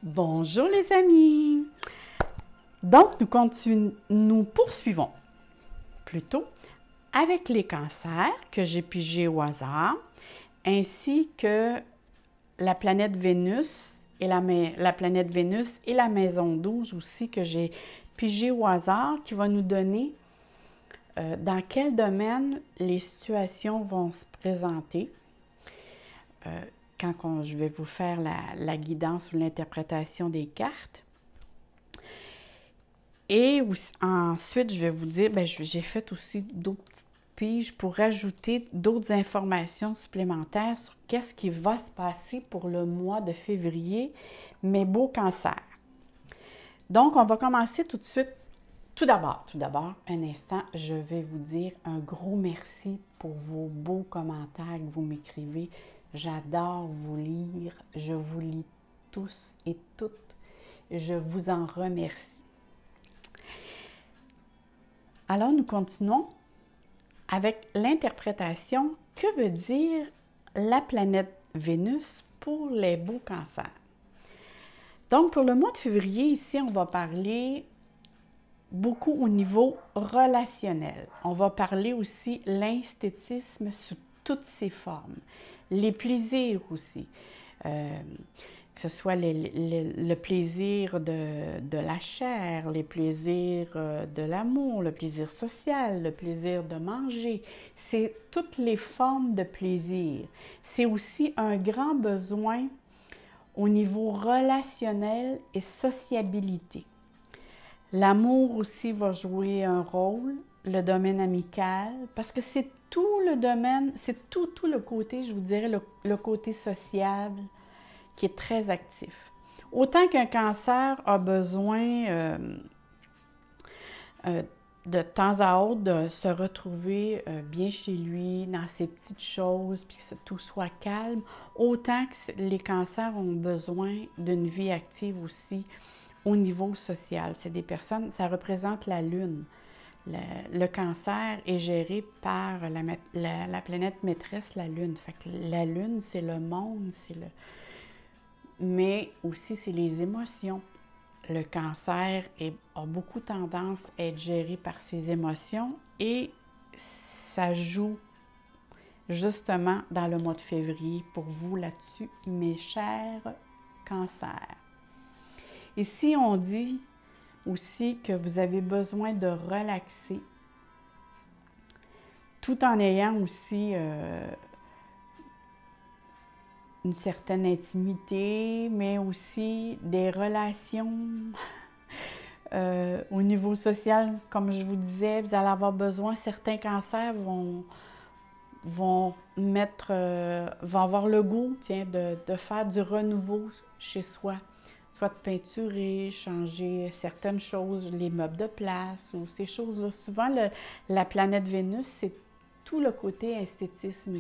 Bonjour les amis! Donc, nous poursuivons plutôt avec les cancers que j'ai pigés au hasard, ainsi que la planète Vénus et la planète Vénus et la maison 12 aussi que j'ai pigé au hasard, qui va nous donner dans quel domaine les situations vont se présenter. Je vais vous faire la guidance ou l'interprétation des cartes. Et ensuite, je vais vous dire, j'ai fait aussi d'autres petites piges pour rajouter d'autres informations supplémentaires sur qu'est-ce qui va se passer pour le mois de février, mes beaux cancers. Donc, on va commencer tout de suite. Tout d'abord, un instant, je vais vous dire un gros merci pour vos beaux commentaires que vous m'écrivez. J'adore vous lire. Je vous lis tous et toutes. Je vous en remercie. Alors, nous continuons avec l'interprétation. Que veut dire la planète Vénus pour les beaux cancers? Donc, pour le mois de février, ici, on va parler beaucoup au niveau relationnel. On va parler aussi l'esthétisme sous toutes ses formes. Les plaisirs aussi. Que ce soit le plaisir de la chair, les plaisirs de l'amour, le plaisir social, le plaisir de manger. C'est toutes les formes de plaisir. C'est aussi un grand besoin au niveau relationnel et sociabilité. L'amour aussi va jouer un rôle, le domaine amical, parce que c'est tout le domaine, c'est tout le côté, je vous dirais, le côté sociable qui est très actif. Autant qu'un cancer a besoin de temps à autre de se retrouver bien chez lui, dans ses petites choses, puis que tout soit calme, autant que les cancers ont besoin d'une vie active aussi au niveau social. C'est des personnes, ça représente la Lune. Le cancer est géré par la planète maîtresse, la Lune. Fait que la Lune, c'est le monde, mais aussi c'est les émotions. Le cancer a beaucoup tendance à être géré par ses émotions et ça joue justement dans le mois de février pour vous là-dessus, mes chers cancers. Ici, on dit aussi que vous avez besoin de relaxer tout en ayant aussi une certaine intimité, mais aussi des relations au niveau social. Comme je vous disais, vous allez avoir besoin, certains cancers vont avoir le goût, de faire du renouveau chez soi. Soit de peinturer, changer certaines choses, les meubles de place ou ces choses-là. Souvent, la planète Vénus, c'est tout le côté esthétisme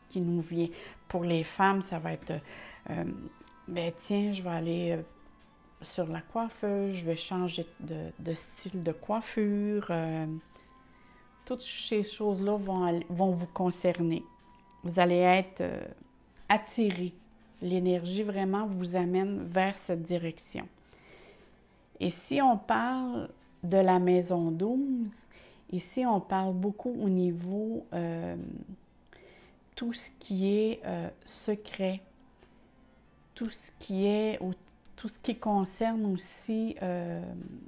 qui nous vient. Pour les femmes, ça va être, je vais aller sur la coiffeuse, je vais changer de style de coiffure. Toutes ces choses-là vont vous concerner. Vous allez être attirés. L'énergie vraiment vous amène vers cette direction. Et si on parle de la maison 12, ici on parle beaucoup au niveau tout ce qui est secret, tout ce qui concerne aussi,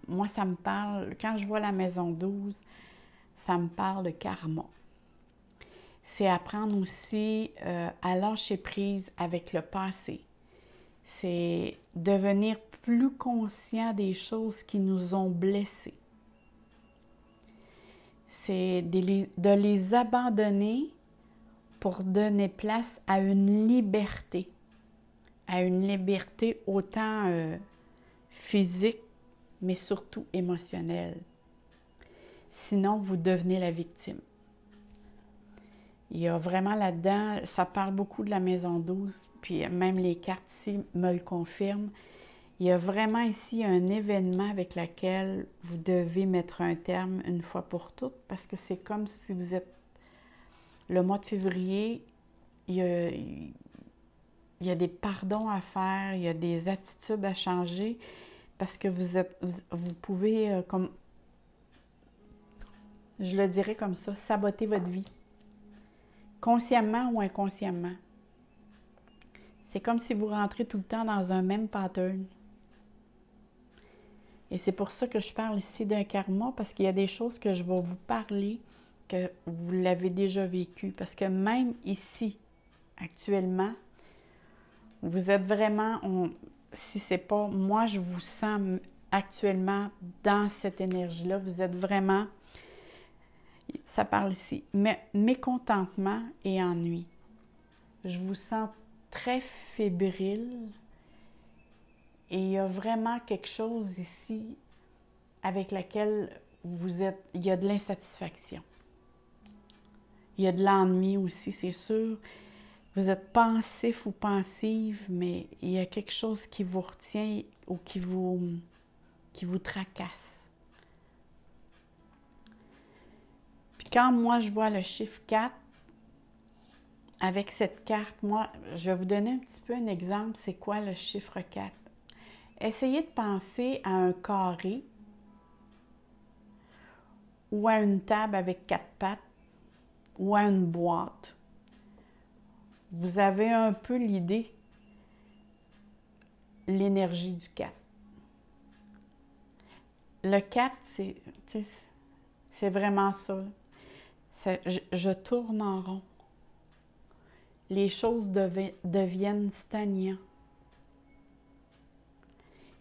moi ça me parle, quand je vois la maison 12, ça me parle de karma. C'est apprendre aussi à lâcher prise avec le passé. C'est devenir plus conscient des choses qui nous ont blessés. C'est de les abandonner pour donner place à une liberté autant physique, mais surtout émotionnelle. Sinon, vous devenez la victime. Il y a vraiment là-dedans, ça parle beaucoup de la maison 12, puis même les cartes ici me le confirment. Il y a vraiment ici un événement avec lequel vous devez mettre un terme une fois pour toutes, parce que c'est comme si vous êtes... Le mois de février, il il y a des pardons à faire, il y a des attitudes à changer parce que vous pouvez, comme je le dirais comme ça, saboter votre vie, consciemment ou inconsciemment. C'est comme si vous rentrez tout le temps dans un même pattern. Et c'est pour ça que je parle ici d'un karma, parce qu'il y a des choses que je vais vous parler que vous l'avez déjà vécu. Parce que même ici, actuellement, vous êtes vraiment, si c'est pas, moi je vous sens actuellement dans cette énergie-là, vous êtes vraiment, ça parle ici, mécontentement et ennui. Je vous sens très fébrile et il y a vraiment quelque chose ici avec laquelle vous êtes, il y a de l'insatisfaction. Il y a de l'ennui aussi, c'est sûr. Vous êtes pensif ou pensive, mais il y a quelque chose qui vous retient ou qui vous tracasse. Puis quand moi, je vois le chiffre 4, avec cette carte, moi, je vais vous donner un petit peu un exemple. C'est quoi le chiffre 4? Essayez de penser à un carré ou à une table avec 4 pattes ou à une boîte. Vous avez un peu l'idée, l'énergie du 4. Le 4, c'est vraiment ça. Je tourne en rond. Les choses deviennent stagnantes.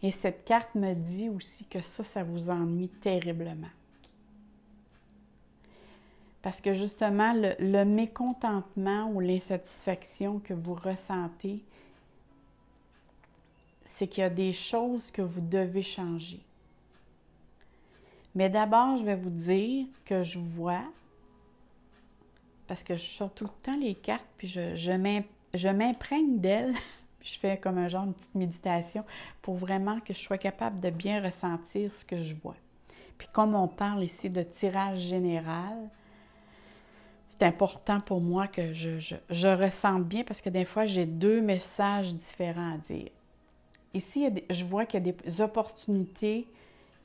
Et cette carte me dit aussi que ça vous ennuie terriblement. Parce que justement, le mécontentement ou l'insatisfaction que vous ressentez, c'est qu'il y a des choses que vous devez changer. Mais d'abord, je vais vous dire que je vois, parce que je sors tout le temps les cartes, puis je m'imprègne d'elles, puis je fais comme un genre de petite méditation pour vraiment que je sois capable de bien ressentir ce que je vois. Puis comme on parle ici de tirage général, c'est important pour moi que je ressente bien parce que des fois, j'ai 2 messages différents à dire. Ici, je vois qu'il y a des opportunités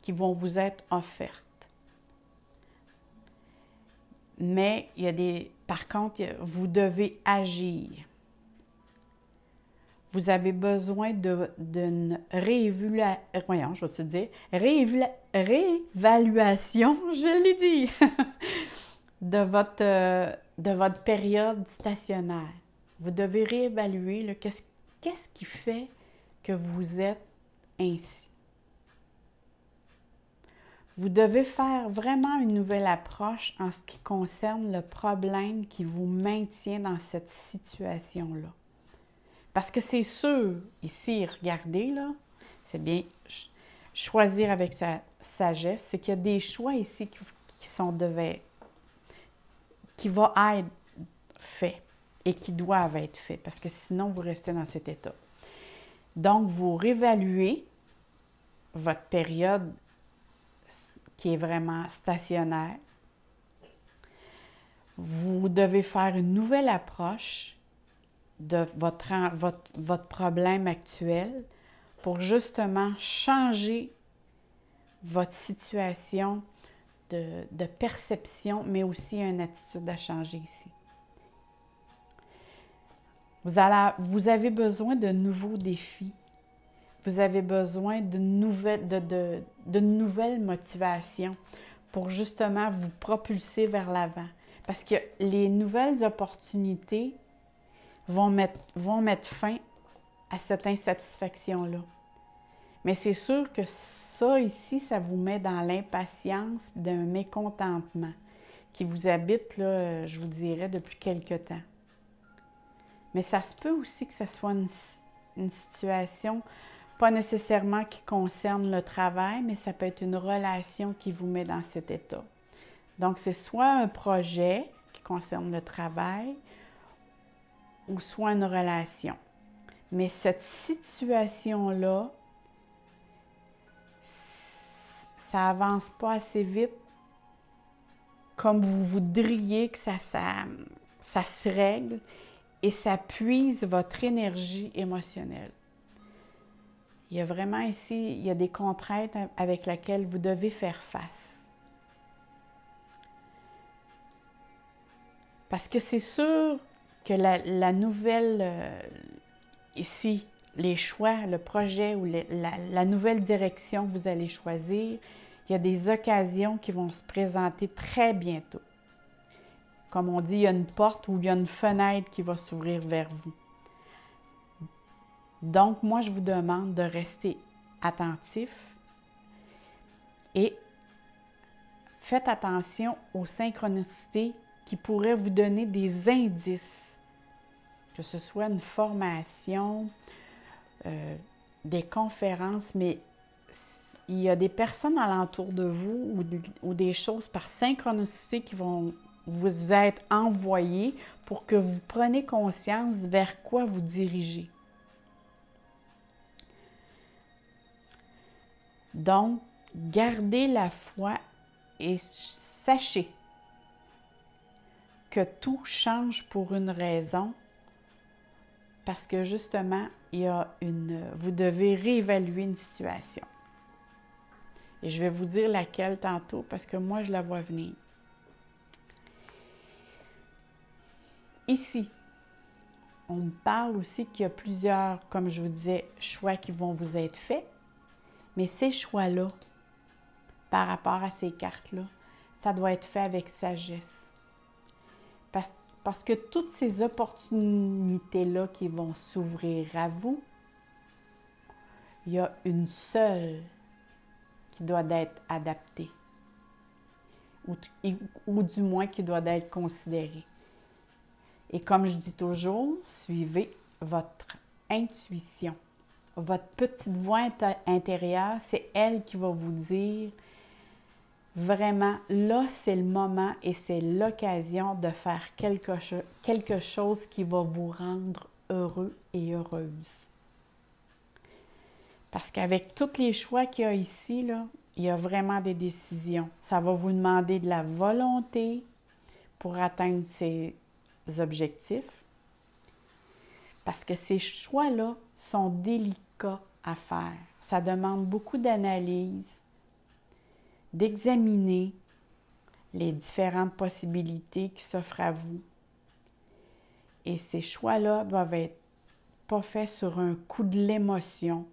qui vont vous être offertes. Mais il y a par contre, vous devez agir. Vous avez besoin d'une réévaluation, je l'ai dit, de votre période stationnaire. Vous devez réévaluer qu'est-ce qui fait que vous êtes ainsi. Vous devez faire vraiment une nouvelle approche en ce qui concerne le problème qui vous maintient dans cette situation-là. Parce que c'est sûr, ici, regardez, là, c'est bien choisir avec sa sagesse, c'est qu'il y a des choix ici qui vont être faits et qui doivent être faits, parce que sinon, vous restez dans cet état. Donc, vous réévaluez votre période qui est vraiment stationnaire. Vous devez faire une nouvelle approche de votre problème actuel pour justement changer votre situation de perception, mais aussi une attitude à changer ici. Vous avez besoin de nouveaux défis. Vous avez besoin d'une nouvelle motivation pour justement vous propulser vers l'avant. Parce que les nouvelles opportunités vont mettre fin à cette insatisfaction-là. Mais c'est sûr que ça, ici, ça vous met dans l'impatience d'un mécontentement qui vous habite, là, je vous dirais, depuis quelque temps. Mais ça se peut aussi que ce soit une situation, pas nécessairement qui concerne le travail, mais ça peut être une relation qui vous met dans cet état. Donc, c'est soit un projet qui concerne le travail ou soit une relation. Mais cette situation-là, ça avance pas assez vite comme vous voudriez que ça se règle. et ça puise votre énergie émotionnelle. Il y a vraiment ici, il y a des contraintes avec lesquelles vous devez faire face. Parce que c'est sûr que la nouvelle, ici, les choix, le projet ou la nouvelle direction que vous allez choisir, il y a des occasions qui vont se présenter très bientôt. Comme on dit, il y a une porte ou il y a une fenêtre qui va s'ouvrir vers vous. Donc, moi, je vous demande de rester attentif et faites attention aux synchronicités qui pourraient vous donner des indices, que ce soit une formation, des conférences, mais il y a des personnes alentour de vous ou des choses par synchronicité qui vont vous être envoyées pour que vous preniez conscience vers quoi vous dirigez. Donc, gardez la foi et sachez que tout change pour une raison, parce que justement, vous devez réévaluer une situation. Et je vais vous dire laquelle tantôt, parce que moi, je la vois venir. Ici, on me parle aussi qu'il y a plusieurs, comme je vous disais, choix qui vont vous être faits. Mais ces choix-là, par rapport à ces cartes-là, ça doit être fait avec sagesse. Parce que toutes ces opportunités-là qui vont s'ouvrir à vous, il y a une seule qui doit être adaptée. Ou du moins qui doit être considérée. Et comme je dis toujours, suivez votre intuition. Votre petite voix intérieure, c'est elle qui va vous dire vraiment, là, c'est le moment et c'est l'occasion de faire quelque chose qui va vous rendre heureux et heureuse. Parce qu'avec tous les choix qu'il y a ici, là, il y a vraiment des décisions. Ça va vous demander de la volonté pour atteindre ces objectifs. Parce que ces choix-là sont délicats à faire. Ça demande beaucoup d'analyse, d'examiner les différentes possibilités qui s'offrent à vous. Et ces choix-là doivent être pas faits sur un coup de l'émotion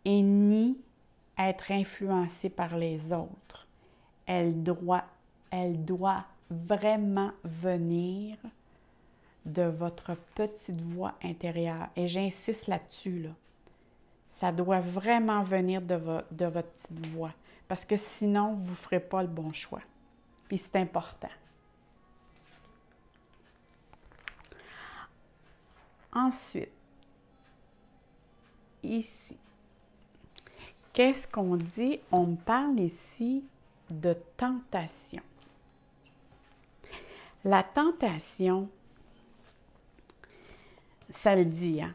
et ni être influencés par les autres. Elle doit vraiment venir de votre petite voix intérieure. Et j'insiste là-dessus, là. Ça doit vraiment venir de votre petite voix. Parce que sinon, vous ne ferez pas le bon choix. Puis c'est important. Ensuite, ici, qu'est-ce qu'on dit? On me parle ici de tentation. La tentation, ça le dit, hein?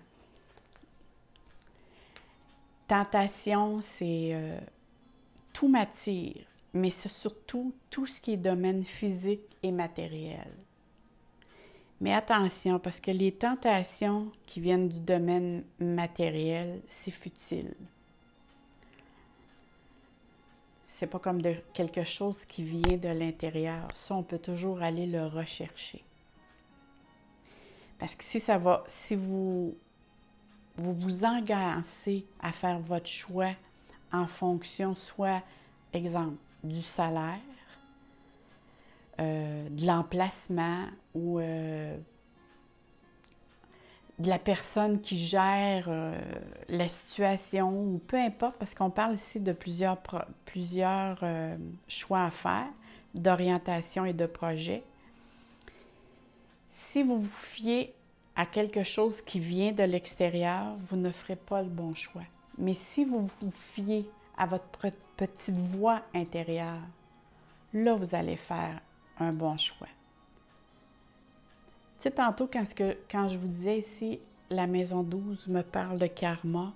Tentation, c'est tout m'attire, mais c'est surtout tout ce qui est domaine physique et matériel. Mais attention, parce que les tentations qui viennent du domaine matériel, c'est futile. C'est pas comme quelque chose qui vient de l'intérieur. Ça, on peut toujours aller le rechercher. Parce que si vous vous engagez à faire votre choix en fonction, soit, exemple, du salaire, de l'emplacement ou de la personne qui gère la situation, ou peu importe, parce qu'on parle ici de plusieurs choix à faire, d'orientation et de projet. Si vous vous fiez à quelque chose qui vient de l'extérieur, vous ne ferez pas le bon choix. Mais si vous vous fiez à votre petite voix intérieure, là, vous allez faire un bon choix. Tu sais, tantôt, quand je vous disais ici, la maison 12 me parle de karma.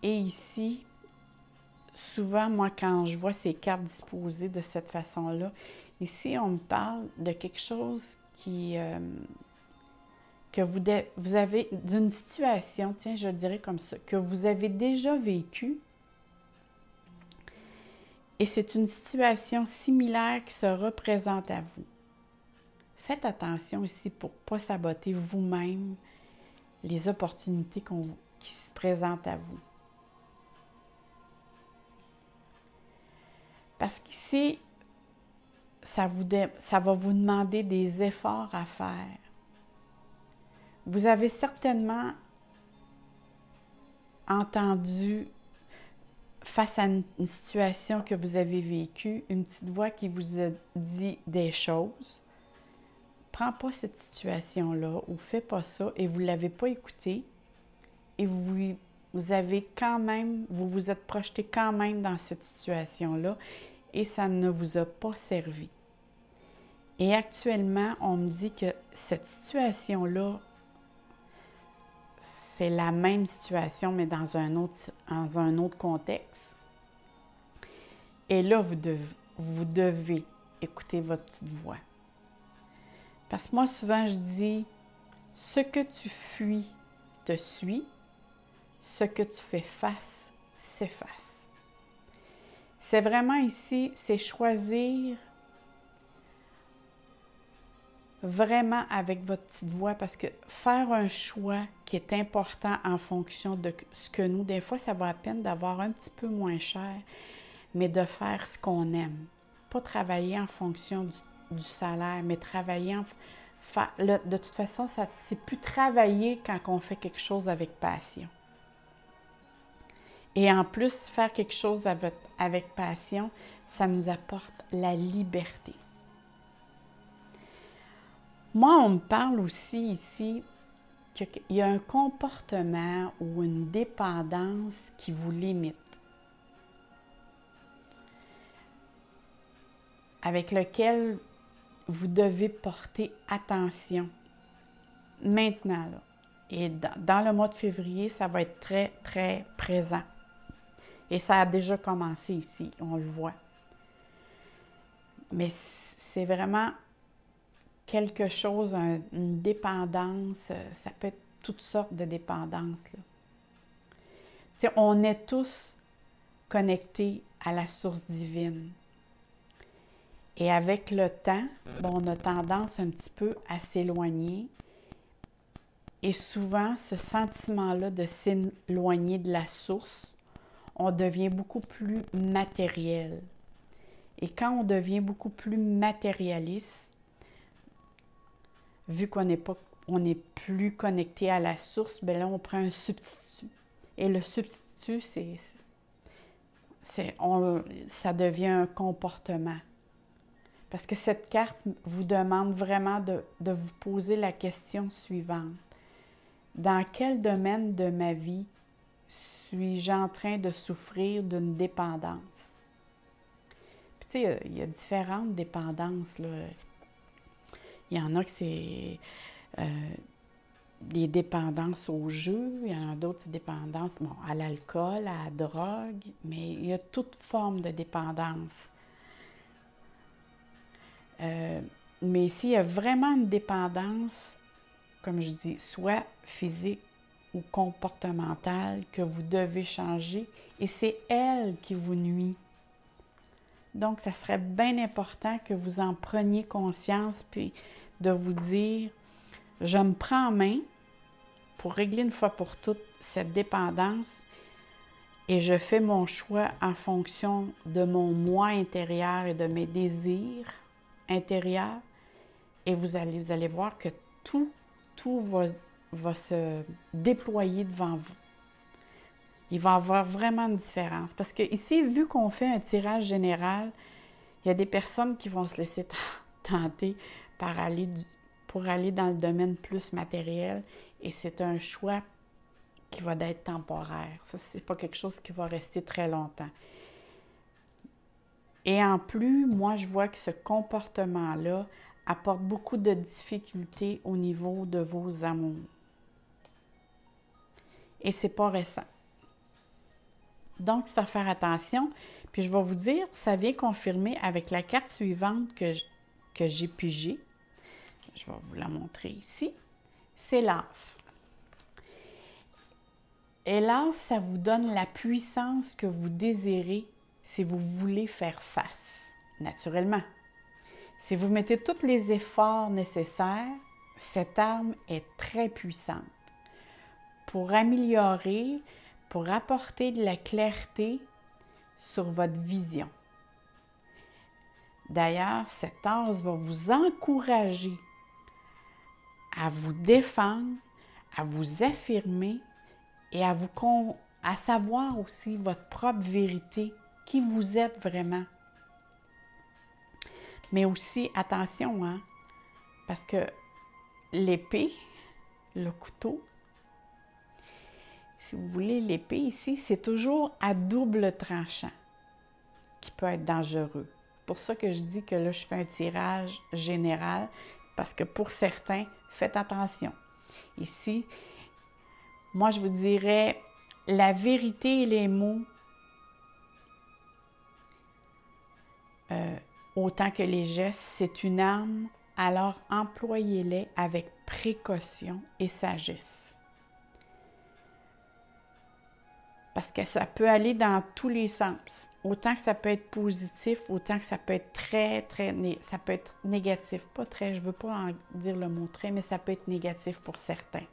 Et ici, souvent, moi, quand je vois ces cartes disposées de cette façon-là, ici, on me parle de quelque chose qui que vous avez d'une situation, tiens, je dirais comme ça, que vous avez déjà vécue, et c'est une situation similaire qui se représente à vous. Faites attention ici pour ne pas saboter vous-même les opportunités qui se présentent à vous. Parce qu'ici, ça va vous demander des efforts à faire. Vous avez certainement entendu, face à une situation que vous avez vécue, une petite voix qui vous a dit des choses. Prends pas cette situation-là ou fais pas ça et vous ne l'avez pas écoutée et vous avez quand même, vous vous êtes projeté quand même dans cette situation-là et ça ne vous a pas servi. Et actuellement, on me dit que cette situation-là, c'est la même situation, mais dans un autre contexte. Et là, vous devez écouter votre petite voix. Parce que moi, souvent, je dis, ce que tu fuis te suit, ce que tu fais face s'efface. C'est vraiment ici, c'est choisir vraiment avec votre petite voix, parce que faire un choix qui est important en fonction de ce que nous, des fois, ça vaut la peine d'avoir un petit peu moins cher, mais de faire ce qu'on aime. Pas travailler en fonction du salaire, mais travailler de toute façon, c'est plus travailler quand on fait quelque chose avec passion. Et en plus, faire quelque chose avec passion, ça nous apporte la liberté. Moi, on me parle aussi ici qu'il y a un comportement ou une dépendance qui vous limite, avec lequel vous devez porter attention maintenant, là. Et dans le mois de février, ça va être très, très présent. Et ça a déjà commencé ici, on le voit. Mais c'est vraiment quelque chose, une dépendance, ça peut être toutes sortes de dépendances, là. Tu sais, on est tous connectés à la source divine. Et avec le temps, on a tendance un petit peu à s'éloigner. Et souvent, ce sentiment-là de s'éloigner de la source, on devient beaucoup plus matériel. Et quand on devient beaucoup plus matérialiste, vu qu'on n'est plus connecté à la source, bien là, on prend un substitut. Et le substitut, ça devient un comportement. Parce que cette carte vous demande vraiment de vous poser la question suivante. Dans quel domaine de ma vie suis-je en train de souffrir d'une dépendance? Puis tu sais, il y a différentes dépendances, là. Il y en a que c'est des dépendances au jeu, il y en a d'autres, c'est dépendances à l'alcool, à la drogue, mais il y a toute forme de dépendance. Mais ici, il y a vraiment une dépendance, comme je dis, soit physique ou comportementale, que vous devez changer, et c'est elle qui vous nuit. Donc, ça serait bien important que vous en preniez conscience, puis de vous dire, je me prends en main pour régler une fois pour toutes cette dépendance et je fais mon choix en fonction de mon moi intérieur et de mes désirs intérieurs. Et vous allez voir que tout va se déployer devant vous. Il va y avoir vraiment une différence. Parce que ici, vu qu'on fait un tirage général, il y a des personnes qui vont se laisser tenter pour aller dans le domaine plus matériel. Et c'est un choix qui va être temporaire. Ça, c'est pas quelque chose qui va rester très longtemps. Et en plus, moi, je vois que ce comportement-là apporte beaucoup de difficultés au niveau de vos amours. Et c'est pas récent. Donc, c'est à faire attention. Puis, je vais vous dire, ça vient confirmer avec la carte suivante que j'ai pigée. Je vais vous la montrer ici. c'est l'as. Et l'as, ça vous donne la puissance que vous désirez si vous voulez faire face, naturellement. Si vous mettez tous les efforts nécessaires, cette arme est très puissante pour améliorer, pour apporter de la clarté sur votre vision. D'ailleurs, cet as va vous encourager à vous défendre, à vous affirmer et à savoir aussi votre propre vérité, qui vous êtes vraiment. Mais aussi, attention, hein, parce que l'épée, le couteau, si vous voulez, l'épée ici, c'est toujours à double tranchant qui peut être dangereux. C'est pour ça que je dis que là, je fais un tirage général, parce que pour certains, faites attention. Ici, moi, je vous dirais, la vérité et les mots, autant que les gestes, c'est une arme, alors employez-les avec précaution et sagesse. Parce que ça peut aller dans tous les sens. Autant que ça peut être positif, autant que ça peut être ça peut être négatif. Pas très, je ne veux pas en dire le mot très, mais ça peut être négatif pour certains.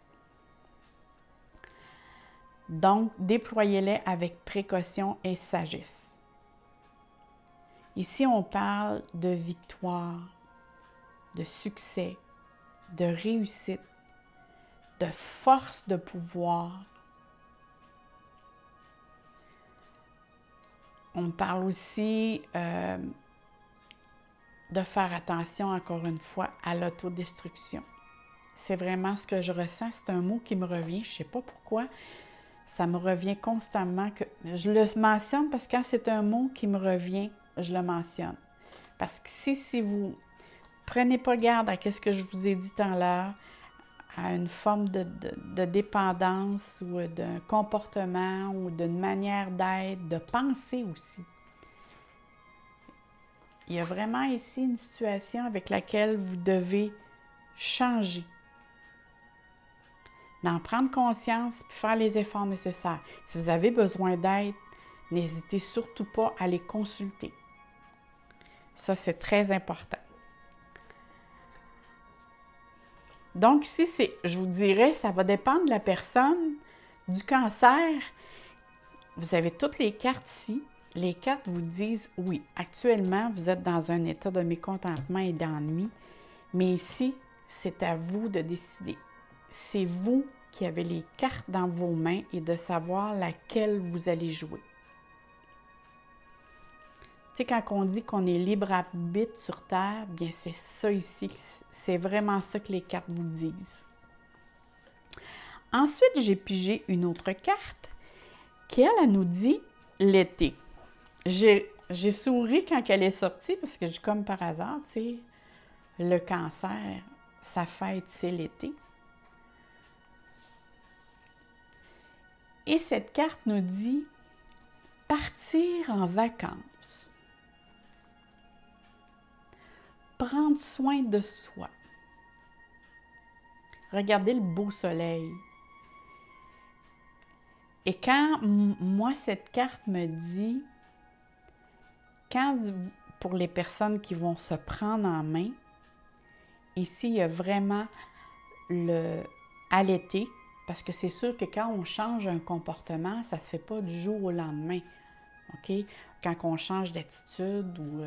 Donc, déployez-les avec précaution et sagesse. Ici, on parle de victoire, de succès, de réussite, de force de pouvoir. On parle aussi de faire attention, encore une fois, à l'autodestruction. C'est vraiment ce que je ressens. C'est un mot qui me revient. Je ne sais pas pourquoi. Ça me revient constamment. Je le mentionne parce que quand c'est un mot qui me revient, je le mentionne. Parce que si vous ne prenez pas garde à ce que je vous ai dit tout à l'heure, à une forme de dépendance ou d'un comportement ou d'une manière d'être, de penser aussi. Il y a vraiment ici une situation avec laquelle vous devez changer. D'en prendre conscience et faire les efforts nécessaires. Si vous avez besoin d'aide, n'hésitez surtout pas à les consulter. Ça, c'est très important. Donc, ici, je vous dirais, ça va dépendre de la personne, du cancer. Vous avez toutes les cartes ici. Les cartes vous disent, oui, actuellement, vous êtes dans un état de mécontentement et d'ennui, mais ici, c'est à vous de décider. C'est vous qui avez les cartes dans vos mains et de savoir laquelle vous allez jouer. Tu sais, quand on dit qu'on est libre arbitre sur Terre, bien c'est ça ici, c'est vraiment ça que les cartes vous disent. Ensuite, j'ai pigé une autre carte qui, elle nous dit l'été. J'ai souri quand elle est sortie parce que, comme par hasard, tu sais, le cancer, sa fête, c'est l'été. Et cette carte nous dit partir en vacances, prendre soin de soi, regarder le beau soleil. Et quand moi, cette carte me dit, pour les personnes qui vont se prendre en main, ici, il y a vraiment à l'été, parce que c'est sûr que quand on change un comportement, ça ne se fait pas du jour au lendemain. OK? Quand on change d'attitude ou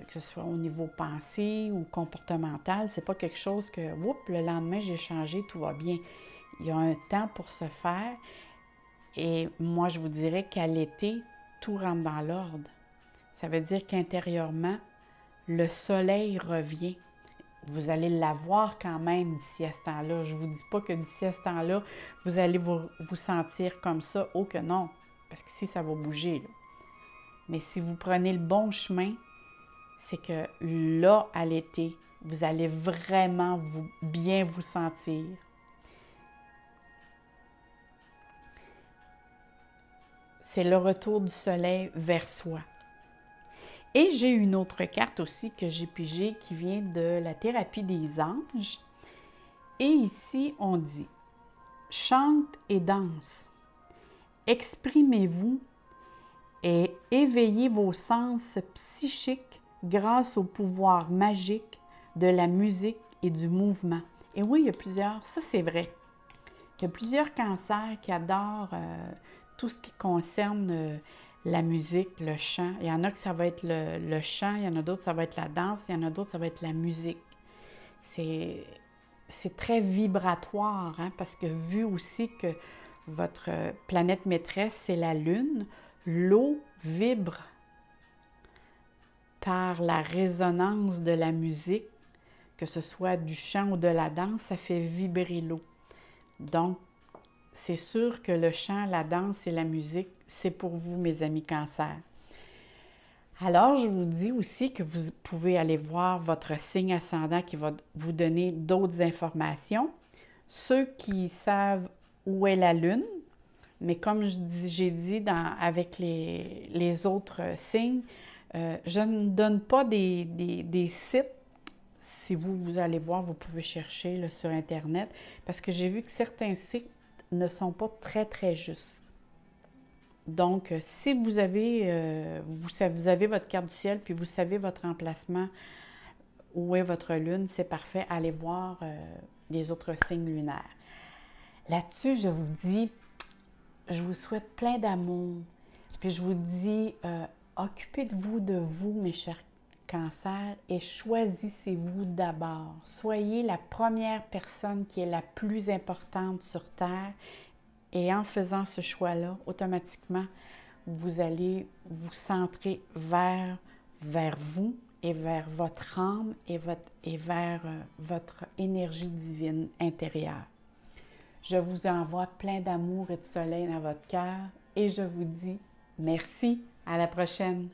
que ce soit au niveau pensée ou comportemental, c'est pas quelque chose que, oups, le lendemain, j'ai changé, tout va bien. Il y a un temps pour se faire. Et moi, je vous dirais qu'à l'été, tout rentre dans l'ordre. Ça veut dire qu'intérieurement, le soleil revient. Vous allez l'avoir quand même d'ici à ce temps-là. Je ne vous dis pas que d'ici à ce temps-là, vous allez vous sentir comme ça. Oh que non, parce qu'ici, ça va bouger. Là. Mais si vous prenez le bon chemin, c'est que là, à l'été, vous allez vraiment bien vous sentir. C'est le retour du soleil vers soi. Et j'ai une autre carte aussi que j'ai pigée qui vient de la thérapie des anges. Et ici, on dit « Chante et danse, exprimez-vous et éveillez vos sens psychiques grâce au pouvoir magique de la musique et du mouvement. » Et oui, il y a plusieurs, ça c'est vrai. Il y a plusieurs cancers qui adorent tout ce qui concerne la musique, le chant. Il y en a que ça va être le chant, il y en a d'autres ça va être la danse, il y en a d'autres ça va être la musique. C'est très vibratoire, hein, parce que vu aussi que votre planète maîtresse, c'est la Lune, l'eau vibre par la résonance de la musique, que ce soit du chant ou de la danse, ça fait vibrer l'eau. Donc, c'est sûr que le chant, la danse et la musique, c'est pour vous, mes amis Cancer. Alors, je vous dis aussi que vous pouvez aller voir votre signe ascendant qui va vous donner d'autres informations. Ceux qui savent où est la Lune, mais comme j'ai dit avec les autres signes, je ne donne pas des sites. Si vous allez voir, vous pouvez chercher là, sur Internet, parce que j'ai vu que certains sites ne sont pas très, très justes. Donc, si vous avez votre carte du ciel, puis vous savez votre emplacement, où est votre lune, c'est parfait. Allez voir les autres signes lunaires. Là-dessus, je vous dis, je vous souhaite plein d'amour. Puis je vous dis, occupez-vous de vous, mes chers Cancer, et choisissez-vous d'abord. Soyez la première personne qui est la plus importante sur Terre. Et en faisant ce choix-là, automatiquement, vous allez vous centrer vers vous et vers votre âme et vers votre énergie divine intérieure. Je vous envoie plein d'amour et de soleil dans votre cœur et je vous dis merci. À la prochaine.